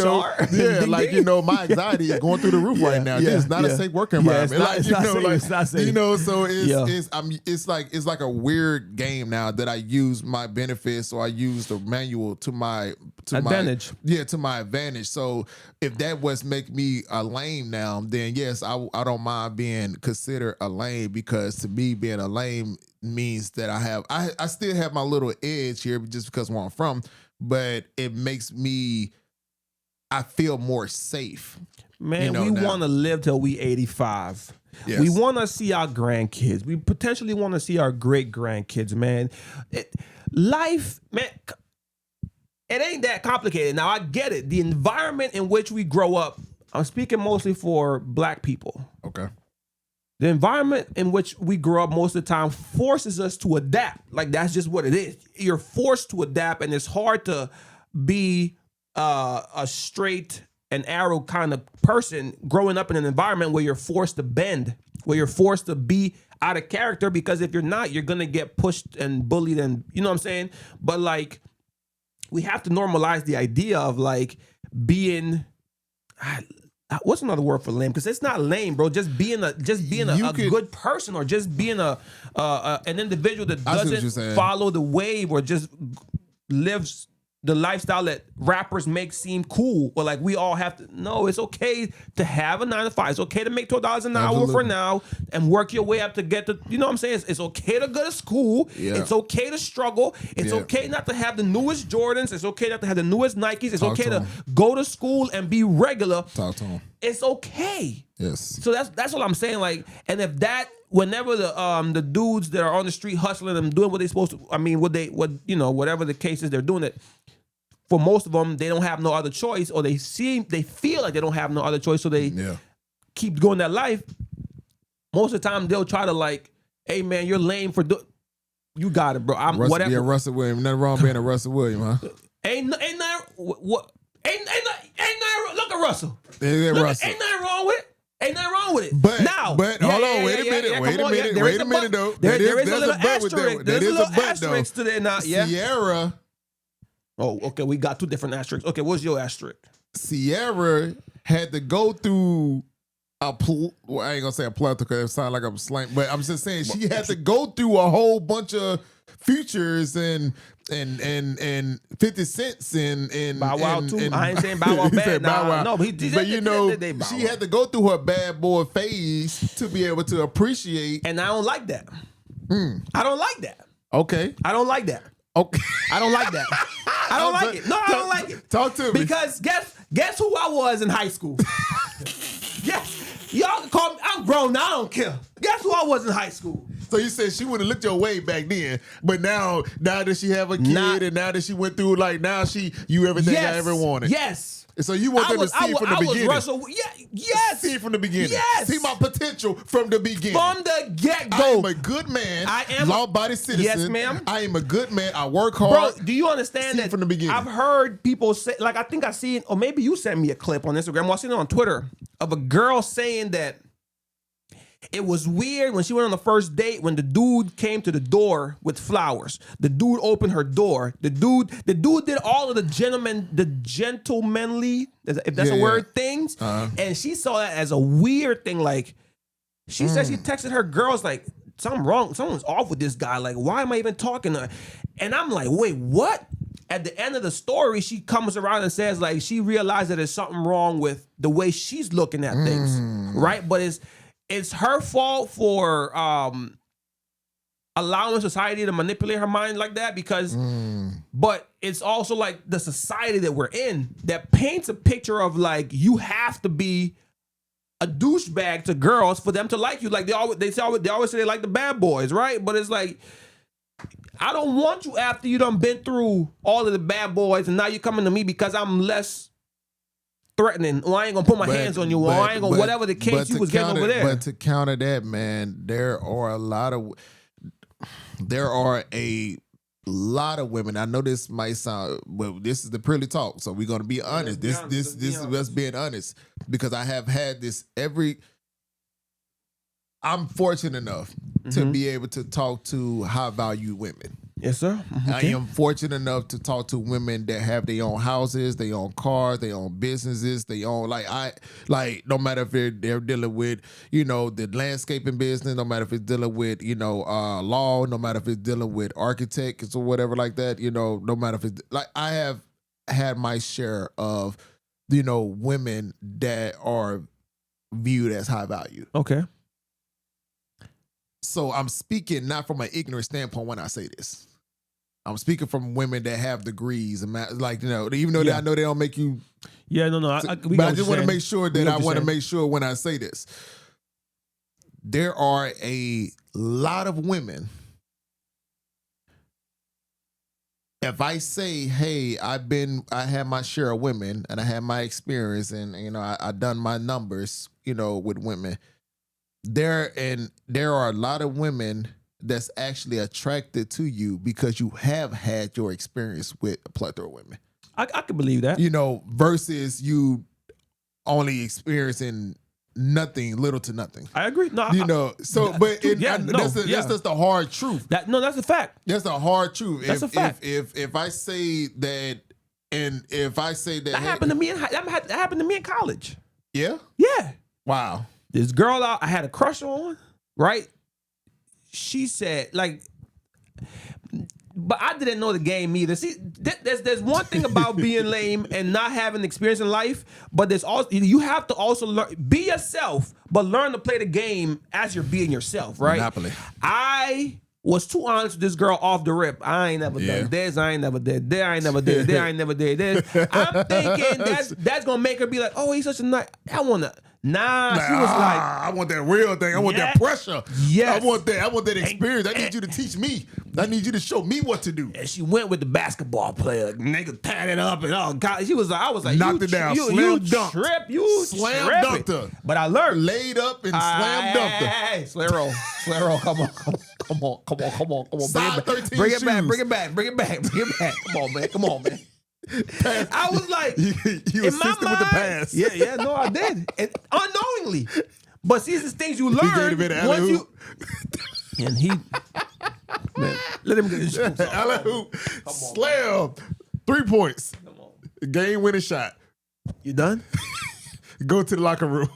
My anxiety is going through the roof right now. This is not a safe work environment. It's not safe. So it's like a weird game now that I use my benefits, or I use the manual to my advantage. To my advantage. So if that was make me a lame now, then yes, I don't mind being considered a lame, because to me being a lame means that I still have my little edge here just because where I'm from, but it makes me I feel more safe. Man, You know, we now. want to live till we 85. Yes. We want to see our grandkids. We potentially want to see our great grandkids, man. Life, man, it ain't that complicated. Now, I get it. The environment in which we grow up, I'm speaking mostly for black people. Okay. The environment in which we grow up most of the time forces us to adapt. Like, that's just what it is. You're forced to adapt, and it's hard to be a straight and arrow kind of person growing up in an environment where you're forced to bend, where you're forced to be out of character, because if you're not, you're going to get pushed and bullied, and you know what I'm saying? But like, we have to normalize the idea of like being... what's another word for lame? Because it's not lame, bro. Just being a good person, or just being an individual that doesn't follow the wave, or just lives the lifestyle that rappers make seem cool, or like we all have to. No, it's okay to have a 9 to 5. It's okay to make $12 an hour for now and work your way up to get to. You know what I'm saying? It's okay to go to school. Yeah. It's okay to struggle. It's okay not to have the newest Jordans. It's okay not to have the newest Nikes. It's okay to go to school and be regular. Talk to them. It's okay. Yes. So that's what I'm saying. Like, and if that, whenever the dudes that are on the street hustling and doing what they're supposed to, I mean, whatever the case is, they're doing it. For most of them, they don't have no other choice, or they feel like they don't have no other choice, so they keep going that life. Most of the time, they'll try to like, "Hey man, you're lame for you got it, bro. I'm whatever." Yeah, Russell Williams. Nothing wrong being a Russell Williams, huh? Ain't nothing. Look at Russell. Russell. Ain't nothing wrong with it. Ain't nothing wrong with it. But hold on, wait a minute though. There is a little asterisk. There's a little asterisk to there now. Yeah. Ciara. Oh, okay. We got two different asterisks. Okay, what's your asterisk? Ciara had to go through I ain't gonna say a plethora because it sounds like I'm slang, but I'm just saying she had to go through a whole bunch of features and 50 Cents and Bow Wow too. I ain't saying Bow Wow bad. Bow Wow. No, but she had to go through her bad boy phase to be able to appreciate. And I don't like that. I don't like that. Okay. I don't like that. Okay. I don't like that. I don't like it. No, I don't like it. Talk to me. Because guess who I was in high school? Yes. Y'all can call me. I'm grown now. I don't care. Guess who I was in high school? So you said she would have looked your way back then, but now that she have a kid and now that she went through, like, now you everything I ever wanted. Yes. So you want them to see it from the beginning. Yes. See it from the beginning. Yes. See my potential from the beginning. From the get-go. I am a good man. I am law-abiding citizen. Yes, ma'am. I am a good man. I work hard. Bro, do you understand that from the beginning? I've heard people say, like, I think I seen, or maybe you sent me a clip on Instagram, or I seen it on Twitter, of a girl saying that it was weird when she went on the first date when the dude came to the door with flowers. The dude opened her door. The dude did all of the gentlemanly, if that's a word, things. And she saw that as a weird thing. Like, she said she texted her girls like, something wrong. Someone's off with this guy. Like, why am I even talking to her? And I'm like, wait, what? At the end of the story, she comes around and says like she realized that there's something wrong with the way she's looking at things, right? But it's her fault for allowing society to manipulate her mind like that because, but it's also like the society that we're in that paints a picture of like you have to be a douchebag to girls for them to like you. Like they always say they like the bad boys, right? But it's like, I don't want you after you done been through all of the bad boys and now you're coming to me because I'm less threatening, or I ain't gonna put my hands on you, or I ain't gonna whatever the case you was getting over there. But to counter that, man, there are a lot of women. I know this might sound, well, this is the Purely Talk, so we're gonna be honest. This is us being honest because I have had this I'm fortunate enough to be able to talk to high value women. Yes, sir. Okay. I am fortunate enough to talk to women that have their own houses, their own cars, their own businesses, their own no matter if they're dealing with, the landscaping business, no matter if it's dealing with, law, no matter if it's dealing with architects or whatever like that, no matter if it's like I have had my share of, women that are viewed as high value. Okay. So I'm speaking not from an ignorant standpoint when I say this. I'm speaking from women that have degrees, and like even though I know they don't make you. Yeah, no. But I just want to make sure that I want to make sure when I say this, there are a lot of women. If I say, hey, I had my share of women and I had my experience and I done my numbers, with women. There are a lot of women that's actually attracted to you because you have had your experience with a plethora of women. I can believe that. Versus you only experiencing nothing, little to nothing. I agree. No, that's just the hard truth. That's a fact. That's the hard truth. That's a fact. If I say that, and if I say that happened to me that happened to me in college. Yeah. Yeah. Wow. This girl I had a crush on, right? She said but I didn't know the game either. See, there's one thing about being lame and not having experience in life, but there's also you have to also learn be yourself, but learn to play the game as you're being yourself, right? Monopoly. I was too honest with this girl off the rip. I ain't never done this. I ain't never did that. I ain't never did that. I ain't never did this. I'm thinking that's gonna make her be like, oh, he's such a nice. I wanna. Nah, she was like, I want that real thing. I want that pressure. Yes. I want that experience. I need you to teach me. I need you to show me what to do. And she went with the basketball player. Nigga tied it up and all. God, she was like, I was like, knocked it down. You slam dunked her. But I learned. Laid up and slam dunked her. Hey, Slero, come on. Size 13 bring it shoes. back. Come on, man. I was like, you assisted with the pass. Yeah, no, I did, and unknowingly. But see, these things you learn once you. And he, man, let him get his shoes off. Alley-oop, slam, 3 points, game winning shot. You done? Go to the locker room.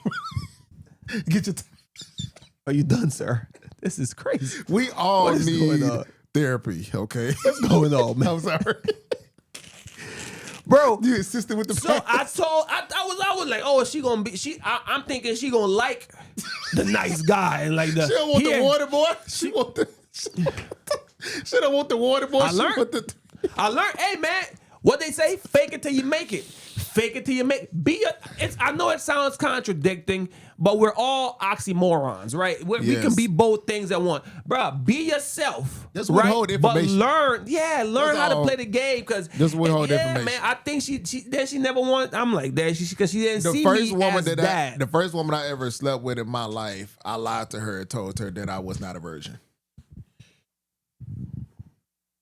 Get your. Are you done, sir? This is crazy. We all need therapy. Okay, what's going on, man? I'm sorry. Bro, you insisted with the pass. So I was like, oh, she gonna be I'm thinking she gonna like the nice guy and like the she don't want the water boy. She don't want the water boy. I learned, hey man, what they say, fake it till you make it. Fake it till you make I know it sounds contradicting, but we're all oxymorons, right? We can be both things at once. Bruh, be yourself. Just withhold information. But learn how to play the game. Because just withhold information. Man, I think she never wanted. I'm like that because she didn't see me as that. The first woman I ever slept with in my life, I lied to her and told her that I was not a virgin.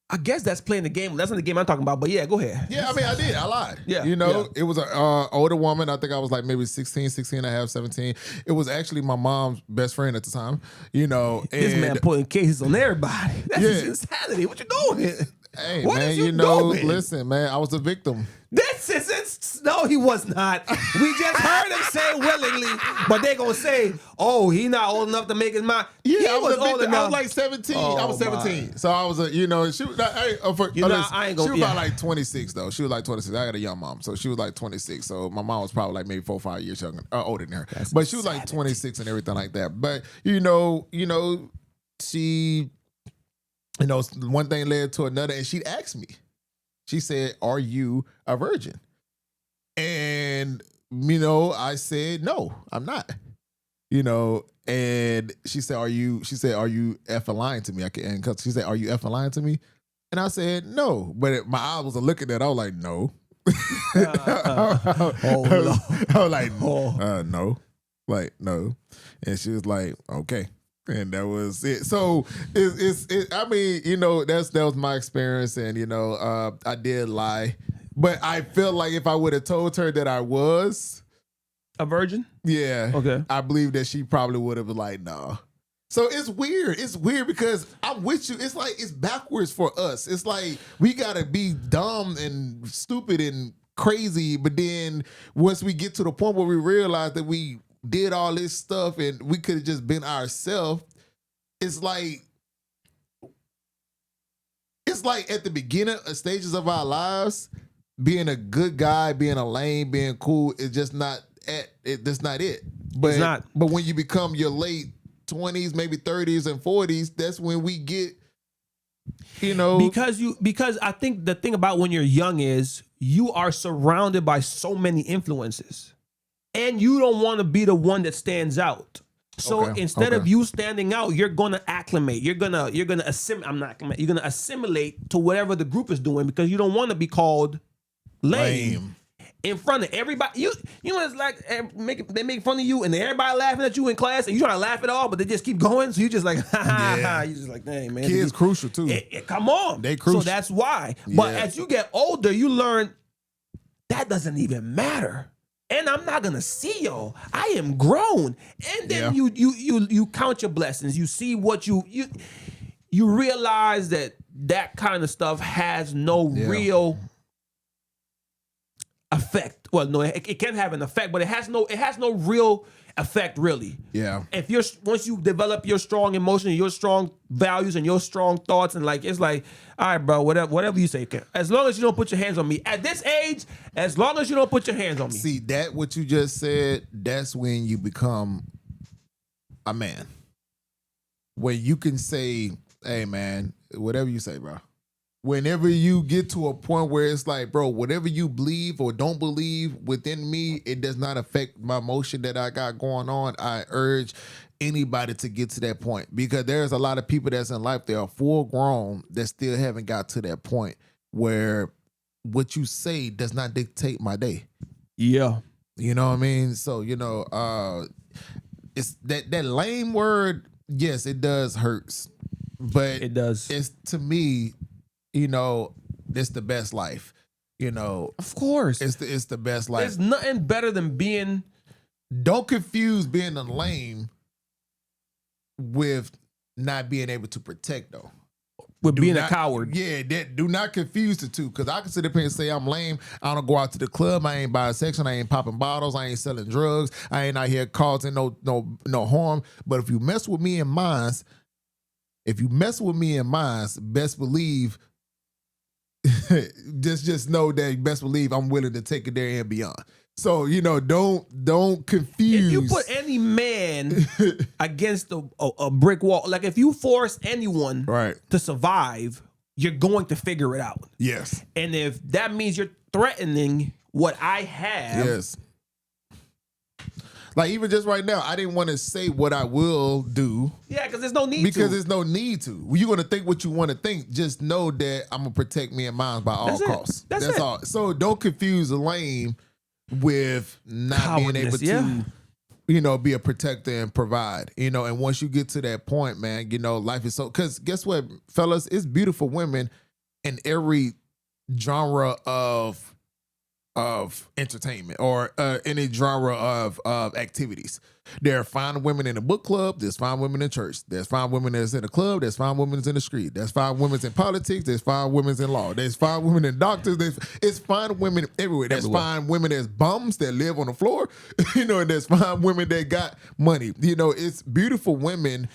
I guess that's playing the game. That's not the game I'm talking about, but yeah, go ahead. Yeah, I mean, I did. I lied. Yeah. It was an older woman. I think I was like maybe 16 and a half, 17. It was actually my mom's best friend at the time, This man putting cases on everybody. That's insanity. What you doing? Hey, what man, listen, man, I was a victim. No, he was not. We just heard him say willingly, but they gonna say, "Oh, he not old enough to make his mind." Yeah, I was old enough. I was like 17. I was 17, so I was she was. She was about like 26 though. She was like 26. I got a young mom, so she was like 26. So my mom was probably like maybe 4 or 5 years younger, older than her. But she was like 26 and everything like that. But she. One thing led to another, and she asked me. She said, "Are you a virgin?" And I said, "No, I'm not." And she said, "Are you?" She said, "Are you effing lying to me?" And she said, "Are you effing lying to me?" And I said, "No," but my eyes was looking at. I was like, "No." I was like, "No," like no, and she was like, "Okay." And that was it. So I mean, that was my experience, and I did lie, but I feel like if I would have told her that I was a virgin, okay, I believe that she probably would have been like, no. So it's weird. It's weird because I'm with you. It's like it's backwards for us. It's like we gotta be dumb and stupid and crazy, but then once we get to the point where we realize that we did all this stuff and we could have just been ourselves, it's like at the beginning stages of our lives, being a good guy, being a lame, being cool is just not that's not it. But it's not. But when you become your late 20s, maybe 30s and 40s, that's when we get You know, because I think the thing about when you're young is you are surrounded by so many influences, and you don't want to be the one that stands out. So instead of you standing out, you're gonna acclimate. You're gonna assimilate. I'm not acclimate. You're gonna assimilate to whatever the group is doing because you don't want to be called lame in front of everybody. You know it's like they make fun of you and everybody laughing at you in class and you trying to laugh it all, but they just keep going. So you just like you just like, dang man. Kids crucial too. Come on, they crucial. So that's why. But as you get older, you learn that doesn't even matter. And I'm not gonna see y'all. I am grown. And then you count your blessings. You see what you realize that kind of stuff has no real effect. Well, no, it can have an effect, but it has no real effect, really. Yeah. If once you develop your strong emotions, your strong values, and your strong thoughts, and like it's like, all right, bro, whatever you say, as long as you don't put your hands on me at this age, as long as you don't put your hands on me. See that what you just said? That's when you become a man. When you can say, "Hey, man, whatever you say, bro." Whenever you get to a point where it's like, bro, whatever you believe or don't believe within me, it does not affect my emotion that I got going on. I urge anybody to get to that point because there's a lot of people that's in life, they are full grown that still haven't got to that point where what you say does not dictate my day. Yeah. You know what I mean? So, it's that lame word, yes, it does hurts. But it does. It's to me, it's the best life. Of course, it's the best life. There's nothing better than being. Don't confuse being a lame with not being able to protect, though. With being a coward. Yeah, do not confuse the two. Because I can sit up here and say I'm lame. I don't go out to the club. I ain't bisexual. I ain't popping bottles. I ain't selling drugs. I ain't out here causing no harm. But if you mess with me and mines, best believe. just know that best believe I'm willing to take it there and beyond. So don't confuse. If you put any man against a brick wall, like if you force anyone to survive, you're going to figure it out. Yes. And if that means you're threatening what I have, yes. Like even just right now, I didn't want to say what I will do. Yeah, because there's no need to. Because there's no need to. You're going to think what you want to think. Just know that I'm going to protect me and mine by all costs. That's it. All. So don't confuse lame with not being able to, be a protector and provide. And once you get to that point, man, life is so... Because guess what, fellas? It's beautiful women in every genre of entertainment or any genre of activities. There are fine women in a book club. There's fine women in church. There's fine women that's in a club. There's fine women that's in the street. There's fine women in politics. There's fine women in law. There's fine women in doctors. It's fine women everywhere. There's fine women that's bums that live on the floor. There's fine women that got money. It's beautiful women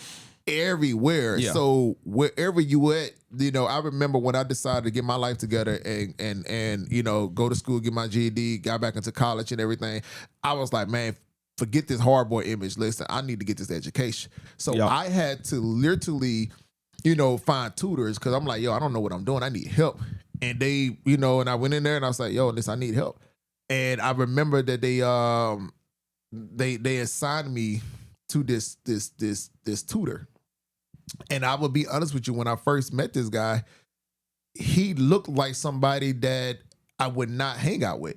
everywhere. Yeah. So wherever you at, I remember when I decided to get my life together and go to school, get my GED, got back into college and everything. I was like, man, forget this hard boy image. Listen, I need to get this education. So I had to literally, find tutors because I'm like, yo, I don't know what I'm doing. I need help. And they, and I went in there and I was like, yo, I need help. And I remember that they assigned me to this tutor. And I will be honest with you, when I first met this guy, he looked like somebody that I would not hang out with.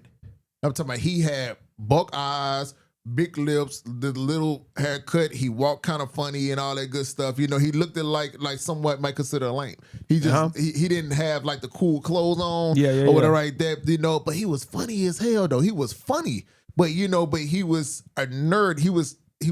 I'm talking about he had buck eyes, big lips, the little haircut. He walked kind of funny and all that good stuff. He looked at like somewhat might consider lame. He just he didn't have like the cool clothes on or whatever like that. But he was funny as hell though. He was funny, but but he was a nerd. He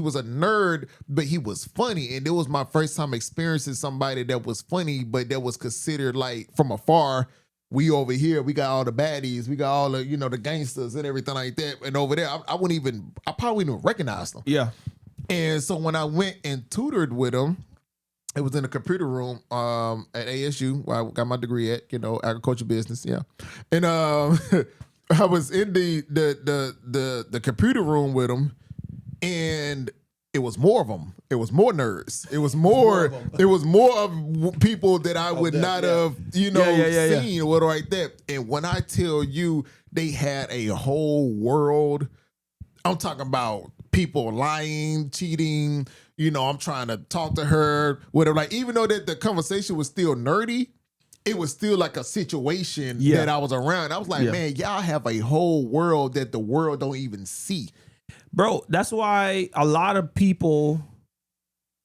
was a nerd, but he was funny. And it was my first time experiencing somebody that was funny, but that was considered like from afar. We over here, we got all the baddies, we got all the, the gangsters and everything like that. And over there, I probably wouldn't even recognize them. Yeah. And so when I went and tutored with him, it was in the computer room at ASU, where I got my degree at, agriculture business. Yeah. And I was in the computer room with him. And it was more of them. It was more nerds. It was more. It was more of people that I would not have, seen or whatever like that. And when I tell you, they had a whole world. I'm talking about people lying, cheating. I'm trying to talk to her, whatever. Like, even though that the conversation was still nerdy, it was still like a situation that I was around. I was like, man, y'all have a whole world that the world don't even see. Bro, that's why a lot of people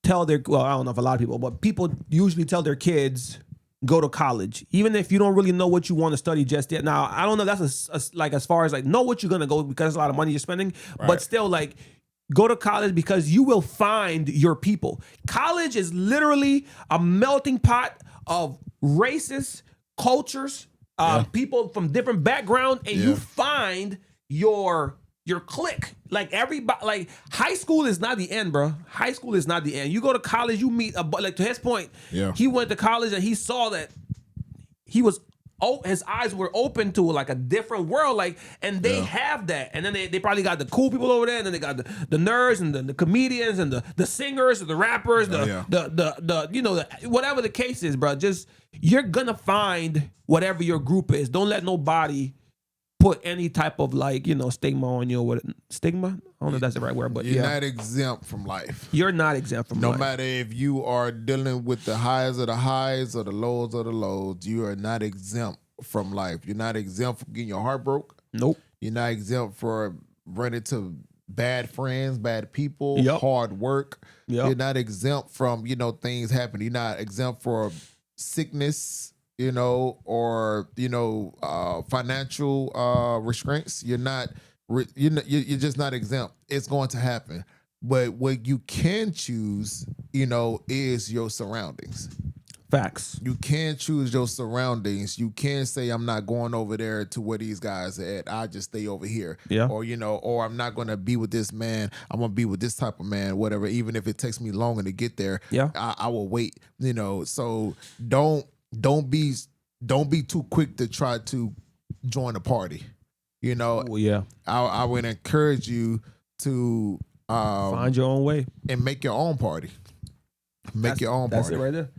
tell I don't know if a lot of people, but people usually tell their kids, go to college, even if you don't really know what you want to study just yet. Now, I don't know, that's like as far as like know what you're going to go, because there's a lot of money you're spending, but still, like, go to college because you will find your people. College is literally a melting pot of races, cultures, people from different backgrounds, and you find your clique. Like, everybody, like, high school is not the end, bro. High school is not the end. You go to college, you meet like, to his point, he went to college and he saw that his eyes were open to like a different world, like, and they have that. And then they probably got the cool people over there, and then they got the nerds and the comedians and the singers and the rappers, whatever the case is, bro. Just, you're gonna find whatever your group is. Don't let nobody put any type of, like, stigma on you. Or stigma? I don't know if that's the right word, but you're not exempt from life. You're not exempt from life. No matter if you are dealing with the highs of the highs or the lows of the lows, you are not exempt from life. You're not exempt from getting your heart broke. Nope. You're not exempt for running into bad friends, bad people, hard work. You're not exempt from, things happening. You're not exempt for sickness, or financial restraints. You're just not exempt. It's going to happen. But what you can choose, is your surroundings. Facts. You can choose your surroundings. You can say, I'm not going over there to where these guys are at. I just stay over here. Yeah. Or, or I'm not going to be with this man. I'm going to be with this type of man, whatever. Even if it takes me longer to get there, I will wait. So don't be too quick to try to join a party. I would encourage you to find your own way and make your own party. Make your own party. That's it right there.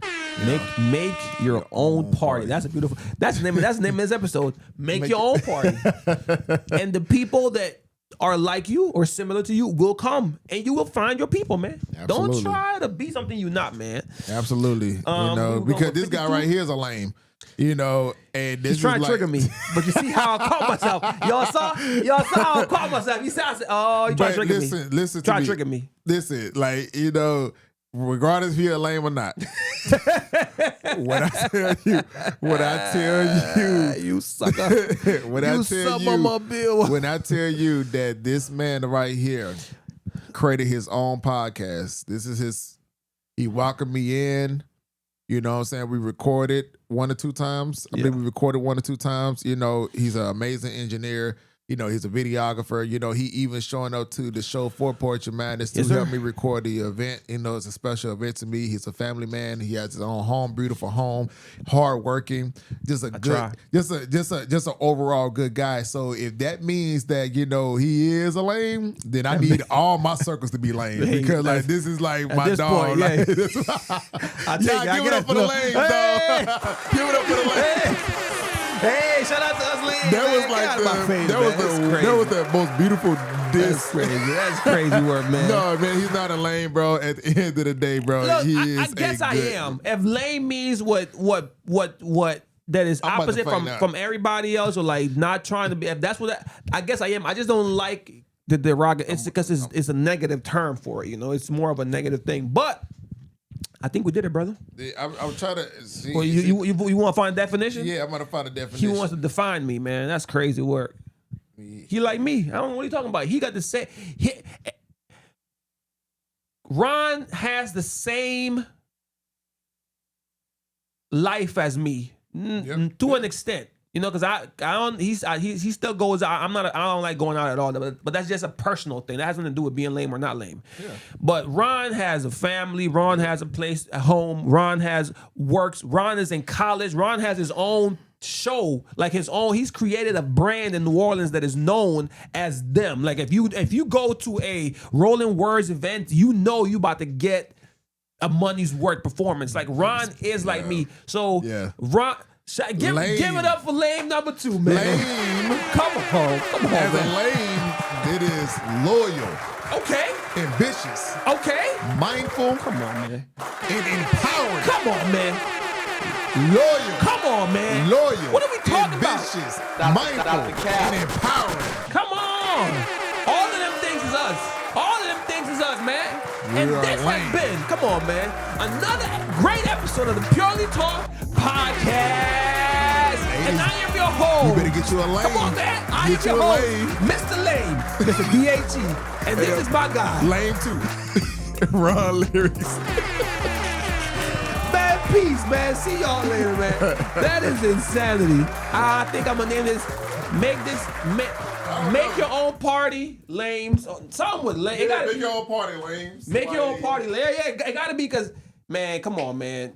Make your own party. That's the name of this episode. Make your own party. And the people that are like you or similar to you will come, and you will find your people, man. Absolutely. Don't try to be something you're not, man. Absolutely. Because this guy right here is a lame. And this he's trying to trigger me, but you see how I caught myself. Y'all saw how I caught myself. You said, "Oh, you trying to trigger me." Listen, try to trigger me. Listen, like, regardless if you're lame or not, when I tell you, you sucker. When I tell you that this man right here created his own podcast, he welcomed me in. You know what I'm saying? We recorded 1 or 2 times. I believe we recorded 1 or 2 times. He's an amazing engineer. He's a videographer. He even showing up to the show for Poetry Madness to help me record the event. It's a special event to me. He's a family man. He has his own home, beautiful home, hardworking, just an overall good guy. So if that means that he is a lame, then I need all my circles to be lame, because like this is like my dog. Point, give it up for the lame, dog. Give it up for the lame. Hey, shout out to us, Lee. That was the most beautiful diss. That's crazy. That's crazy work, man. No, man, he's not a lame, bro. At the end of the day, bro, look, I guess I am. If lame means what that is opposite from everybody else, or like not trying to be. If that's what I guess I am. I just don't like the derogatory. It's because it's a negative term for it. It's more of a negative thing, but. I think we did it, brother. I'm trying to see. Well, you want to find a definition? Yeah, I'm going to find a definition. He wants to define me, man. That's crazy work. He like me. I don't know what he's talking about. He got the same. Ron has the same life as me to an extent. Because I don't. He still goes out. I don't like going out at all. But that's just a personal thing. That has nothing to do with being lame or not lame. Yeah. But Ron has a family. Ron has a place at home. Ron has works. Ron is in college. Ron has his own show like his own. He's created a brand in New Orleans that is known as them. Like if you go to a Rolling Words event, you know you about to get a money's worth performance. Like Ron is like me. So Ron, give it up for Lame number 2, man. Lame. Come on, As man. a Lame, it is loyal. Okay. Ambitious. Okay. Mindful. Come on, man. And empowering. Come on, man. Loyal. Come on, man. Loyal. What are we talking ambitious, about? mindful, and empowering. Come on. All of them things is us. All of them things is us, man. And this has been, come on, man, another great episode of the Purely Talk Podcast. And I am your host. You better get you a lane. Come on, man. I am your host, Mr. Lame, Mr. B.A.T. And this is my guy. Lame too. Ron Lyrics. Man, peace, man. See y'all later, man. That is insanity. I think I'm gonna name this. Make your own party, lames. Something with lame. Make your own party, lames. Make your own party, lame. Yeah, it gotta be because, man, come on, man.